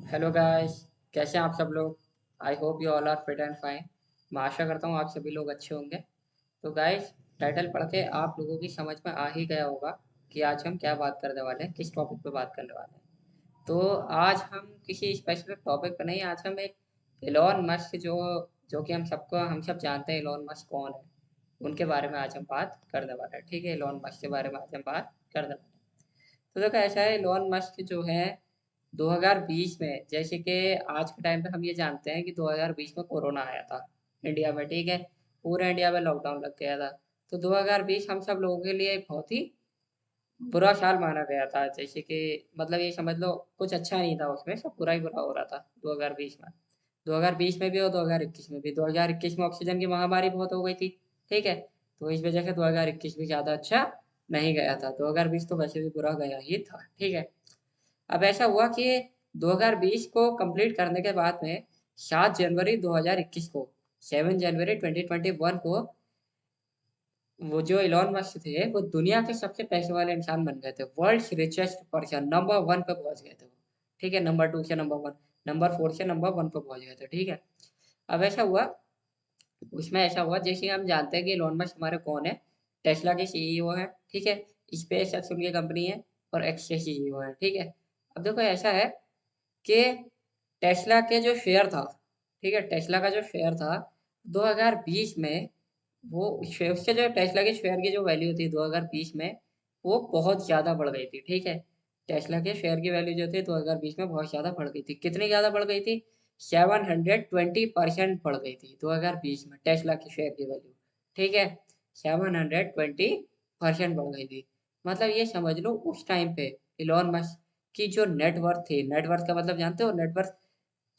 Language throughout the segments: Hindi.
Hello guys. कैसे हैं आप सब लोग? I hope you all are fit and fine. मैं आशा करता हूँ आप सभी लोग अच्छे होंगे। तो गाइस, टाइटल पढ़ के आप लोगों की समझ में आ ही गया होगा कि आज हम क्या बात करने वाले हैं, किस टॉपिक पे बात करने वाले हैं। तो आज हम किसी स्पेसिफिक टॉपिक पर नहीं, आज हम एक एलॉन मस्क जो जो कि हम सब जानते हैं एलॉन मस्क कौन है, उनके बारे में आज हम बात करने वाले हैं। ठीक है, एलॉन मस्क के बारे में आज हम बात करने वाले हैं। तो देखो, ऐसा है, एलॉन मस्क जो है 2020 में, जैसे कि आज के टाइम पे हम ये जानते हैं कि 2020 में कोरोना आया था इंडिया में। ठीक है, पूरे इंडिया में लॉकडाउन लग गया था। तो 2020 हम सब लोगों के लिए एक बहुत ही बुरा साल माना गया था। जैसे कि मतलब ये समझ लो, कुछ अच्छा नहीं था उसमें, सब बुरा ही बुरा हो रहा था 2020 में। 2020 में भी और 2021 में भी। 2021 में ऑक्सीजन की महामारी बहुत हो गई थी। ठीक है, तो इस वजह से 2021 भी ज़्यादा अच्छा नहीं गया था। 2020 तो वैसे भी बुरा गया ही था। ठीक है, अब ऐसा हुआ कि 2020 को कंप्लीट करने के बाद में 7 जनवरी 2021 को, 7 जनवरी 2021 को, वो जो इलॉन मस्क थे वो दुनिया के सबसे पैसे वाले इंसान बन गए थे। वर्ल्ड रिचेस्ट पर्सन नंबर 1 पे पहुंच गए थे वो। ठीक है, नंबर 2 से नंबर 1, नंबर 4 से नंबर 1 पे पहुंच गए थे। ठीक है, अब ऐसा हुआ, उसमें ऐसा हुआ, जैसे हम जानते हैं कि इलॉन मस्क हमारे कौन है। टेस्ला के सीईओ है। ठीक है, स्पेस एक्स उनकी कंपनी है और एक्स के सीईओ है। ठीक है, अब देखो ऐसा है कि टेस्ला के जो शेयर था, ठीक है, टेस्ला का जो शेयर था 2020 में, वो उससे जो टेस्ला के शेयर की जो वैल्यू थी 2020 में, वो बहुत ज़्यादा बढ़ गई थी। ठीक है, टेस्ला के शेयर की वैल्यू जो थी 2020 में बहुत ज़्यादा बढ़ गई थी। कितनी ज़्यादा बढ़ गई थी? 720% बढ़ गई थी 2020 में टेस्ला के शेयर की वैल्यू। ठीक है, 720% बढ़ गई थी। मतलब ये समझ लो उस टाइम पे इलॉन मस्क की जो नेटवर्थ थी, नेटवर्थ का मतलब जानते हो? नेटवर्थ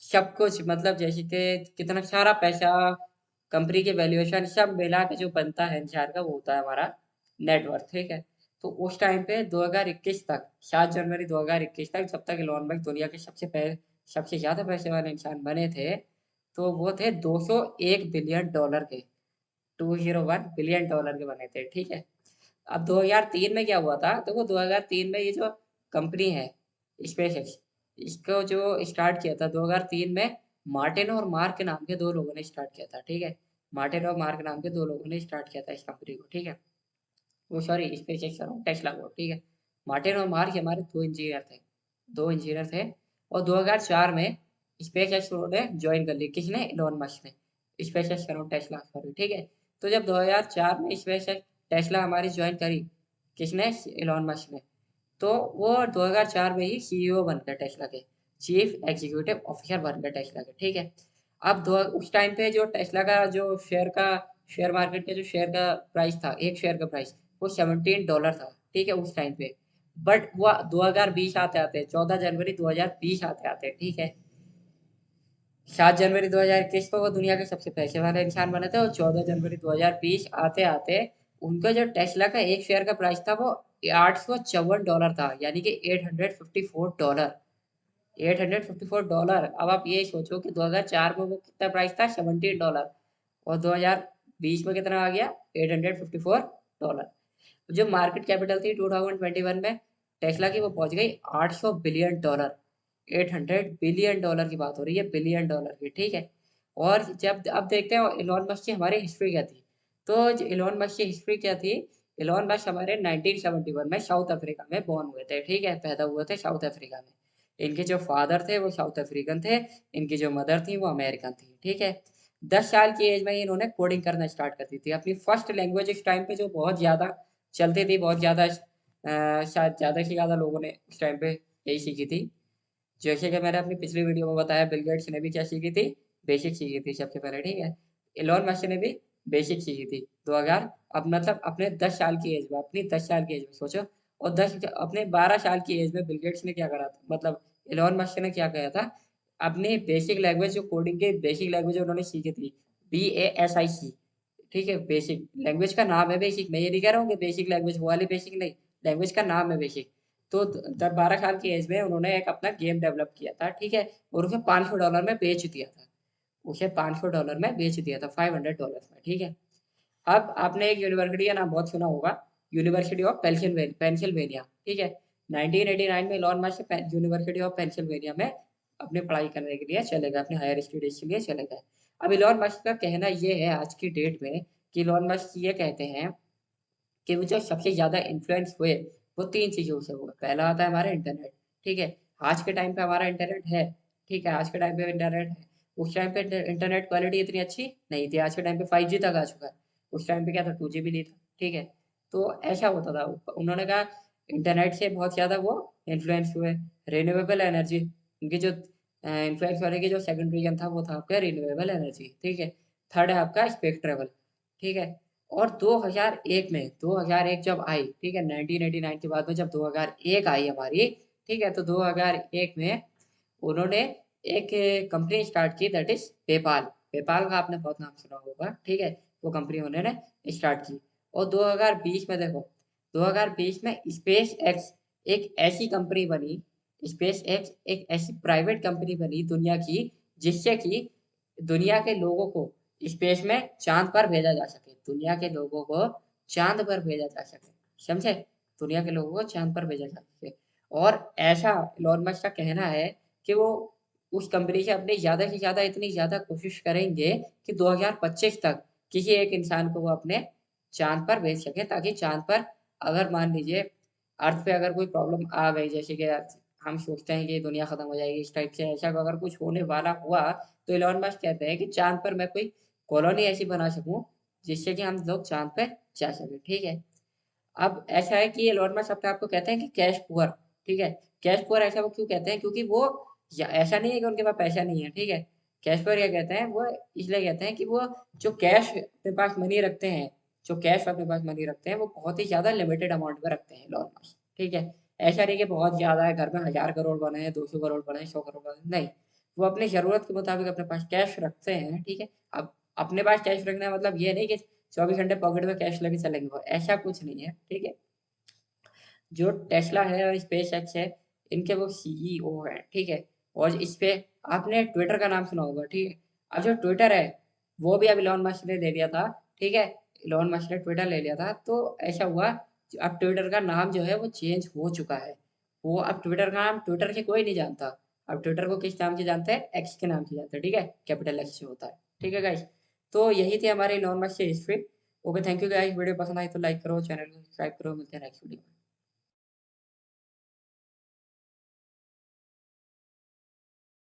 सब कुछ, मतलब जैसे कि कितना सारा पैसा, कंपनी के वैल्यूएशन सब मिला के जो बनता है इंसान का, वो होता है हमारा नेटवर्थ। ठीक है, तो उस टाइम पे 2021 तक, 7 जनवरी 2021 तक, जब तक इलॉन मस्क दुनिया के सबसे ज्यादा पैसे वाले इंसान बने थे, तो वो थे 201 बिलियन डॉलर के, 201 बिलियन डॉलर के बने थे। ठीक है, अब 2003 में क्या हुआ था? देखो 2003 में ये जो कंपनी है स्पेस एक्स, इसको जो स्टार्ट किया था 2003 में, मार्टिन और मार्क नाम के दो लोगों ने स्टार्ट किया था। ठीक है, मार्टिन और मार्क नाम के दो लोगों ने स्टार्ट किया था इस कंपनी को। ठीक है, वो सॉरी, स्पेस एक्स और टेस्ला को। ठीक है, मार्टिन और मार्क हमारे दो इंजीनियर थे। और 2004 में स्पेस एक्स उन्होंने ज्वाइन कर ली। किसने? इलॉन मस्क ने। स्पेस एक्स करो टेस्ला सॉरी। ठीक है, तो जब 2004 में स्पेस एक्स टेस्ला हमारी ज्वाइन करी, किसने? इलॉन मस्क ने। तो वो 2004 में ही सीईओ बन गए टेस्ला के, चीफ एग्जीक्यूटिव ऑफिसर बन गए टेस्ला के। ठीक है, अब उस टाइम पे जो टेस्ला का जो शेयर मार्केट के जो शेयर का प्राइस था, एक शेयर का प्राइस, वो $17 था। ठीक है, उस टाइम पे। बट वो 2020 आते आते, 14 जनवरी 2020 आते आते, ठीक है, 7 जनवरी 2021 को वो दुनिया के सबसे पैसे वाले इंसान बने थे, और 14 जनवरी 2020 आते आते उनका जो टेस्ला का एक शेयर का प्राइस था वो $854 था, यानी कि $854। $854। अब आप ये सोचो कि 2004 में वो कितना प्राइस था? $17। और 2020 में कितना आ गया? $854। जो मार्केट कैपिटल थी 2021 में टेस्ला की, वो पहुंच गई $800 बिलियन। $800 बिलियन की बात हो रही है, बिलियन डॉलर की। ठीक है, और जब अब देखते हैं इलॉन मस्क की हमारी हिस्ट्री क्या थी। तो इलॉन मस्क की हिस्ट्री क्या थी? इलॉन मस्क हमारे 1971 में साउथ अफ्रीका में बॉर्न हुए थे। ठीक है, पैदा हुए थे साउथ अफ्रीका में। इनके जो फादर थे वो साउथ अफ्रीकन थे, इनकी जो मदर थी वो अमेरिकन थी। ठीक है, 10 साल की एज में ही इन्होंने कोडिंग करना स्टार्ट कर दी थी। अपनी फर्स्ट लैंग्वेज इस टाइम पे जो बहुत ज़्यादा चलती थी, बहुत ज़्यादा, शायद ज़्यादा से ज़्यादा लोगों ने उस टाइम पे यही सीखी थी। जैसे कि मैंने अपनी पिछली वीडियो में बताया, बिल गेट्स ने भी क्या सीखी थी? बेसिक सीखी थी सबसे पहले। ठीक है, एलोन मस्क ने भी बेसिक सीखी थी 2000, अब मतलब अपने 10 साल की एज में, अपनी 10 साल की एज में सोचो। और अपने 12 साल की एज में बिल गेट्स ने क्या करा था, मतलब एलोन मस्क ने क्या किया था? अपनी बेसिक लैंग्वेज, जो कोडिंग की बेसिक लैंग्वेज उन्होंने सीखी थी, BASIC। ठीक है, बेसिक लैंग्वेज का नाम है बेसिक। मैं ये नहीं कह रहा हूँ कि बेसिक लैंग्वेज वो वाली बेसिक नहीं, लैंग्वेज का नाम है बेसिक। तो 12 साल की एज में उन्होंने एक अपना गेम डेवलप किया था। ठीक है, और उसे $500 में बेच दिया था। उसे $500 में बेच दिया था, $500 में। ठीक है, अब आपने एक यूनिवर्सिटी का नाम बहुत सुना होगा, यूनिवर्सिटी ऑफ पेंसिल्वेनिया। ठीक है, 1989 में Elon Musk university of Pennsylvania में अपनी पढ़ाई करने के लिए चले गए, अपने हायर स्टडीज़ के लिए चले गए। अब इलॉन मस्क का कहना ये है आज की डेट में कि इलॉन मस्क ये कहते हैं कि वो जो सबसे ज़्यादा इन्फ्लुएंस हुए, वो 3 चीज़ों से हुए। पहला आता है हमारा इंटरनेट, ठीक है? आज के टाइम पे हमारा इंटरनेट है, ठीक है? आज के टाइम पे इंटरनेट है। उस टाइम पे इंटरनेट क्वालिटी इतनी अच्छी नहीं थी, आज के टाइम पे 5G तक आ चुका है। उस टाइम पे क्या था 2G भी नहीं था, ठीक है? तो ऐसा होता था। उन्होंने कहा इंटरनेट से बहुत ज़्यादा वो इन्फ्लुएंस हुए। रिन्यूएबल एनर्जी, उनकी जो इन्फ्लुएंस होने की जो सेकंड रीज़न था वो था आपका रिन्यूएबल एनर्जी, ठीक है? थर्ड है आपका स्पेस ट्रैवल, ठीक है? और 2001 में 2001 जब आई, ठीक है? 1989 के बाद में जब 2001 आई हमारी, ठीक है? तो 2001 में उन्होंने एक कंपनी स्टार्ट की, दैट इज़ पेपाल। पेपाल का आपने बहुत नाम सुना होगा, ठीक है? वो कंपनी उन्होंने स्टार्ट की। और 2020 में देखो, 2020 में स्पेस एक्स एक ऐसी कंपनी बनी, स्पेस एक्स एक ऐसी प्राइवेट कंपनी बनी दुनिया की, जिससे कि दुनिया के लोगों को स्पेस में चाँद पर भेजा जा सके। दुनिया के लोगों को चाँद पर भेजा जा सके, समझे? दुनिया के लोगों को चाँद पर भेजा जा सके। और ऐसा इलॉन मस्क का कहना है कि वो उस कंपनी से अपनी ज़्यादा से ज़्यादा इतनी ज़्यादा कोशिश करेंगे कि 2025 तक किसी एक इंसान को वो अपने चाँद पर भेज सकें, ताकि चाँद पर अगर मान लीजिए अर्थ पे अगर कोई प्रॉब्लम आ गई, जैसे कि हम सोचते हैं कि दुनिया खत्म हो जाएगी, इस टाइप से ऐसा अगर कुछ होने वाला हुआ, तो इलॉन मस्क कहते हैं कि चाँद पर मैं कोई कॉलोनी ऐसी बना सकूँ, जिससे कि हम लोग चाँद पे जा सकें, ठीक है? अब ऐसा है कि इलॉन मस्क अपने आप को कहते हैं कि कैश पुअर, ठीक है? कैश पुअर ऐसा वो क्यों कहते हैं? क्योंकि वो या ऐसा नहीं है कि उनके पास पैसा नहीं है, ठीक है? कैश पुअर क्या कहते हैं? वो इसलिए कहते हैं कि वो जो कैश अपने पास मनी रखते हैं, जो कैश अपने पास मनी रखते हैं, वो बहुत ही ज़्यादा लिमिटेड अमाउंट में रखते हैं इलॉन मस्क, ठीक है? ऐसा नहीं कि बहुत ज़्यादा है, घर में 1000 करोड़ बने हैं, 200 करोड़ बने हैं, 100 करोड़ बने हैं, नहीं। वो अपनी ज़रूरत के मुताबिक अपने पास कैश रखते हैं, ठीक है? अब अपने पास कैश रखना मतलब ये नहीं कि 24 घंटे पॉकेट में कैश लेके चलेंगे वो, ऐसा कुछ नहीं है, ठीक है? जो टेस्ला है और स्पेसएक्स है, इनके वो सीईओ हैं, ठीक है? और इस पे आपने ट्विटर का नाम सुना होगा, ठीक है? अब जो ट्विटर है, वो भी अब इलॉन मस्क ने ले लिया था, ठीक है? इलॉन मस्क ने ट्विटर ले लिया था, तो ऐसा हुआ, अब ट्विटर का नाम जो है वो चेंज हो चुका है। वो अब ट्विटर का नाम ट्विटर से कोई नहीं जानता। अब ट्विटर को किस नाम से जानते हैं? एक्स के नाम से जानते हैं, ठीक है? कैपिटल एक्स से होता है, ठीक है गाइस? तो यही थी हमारी इलॉन मस्क की history. Okay, thank you guys. Video पसंद आई तो लाइक करो, चैनल को सब्सक्राइब करो। मिलते हैं नेक्स्ट वीडियो में।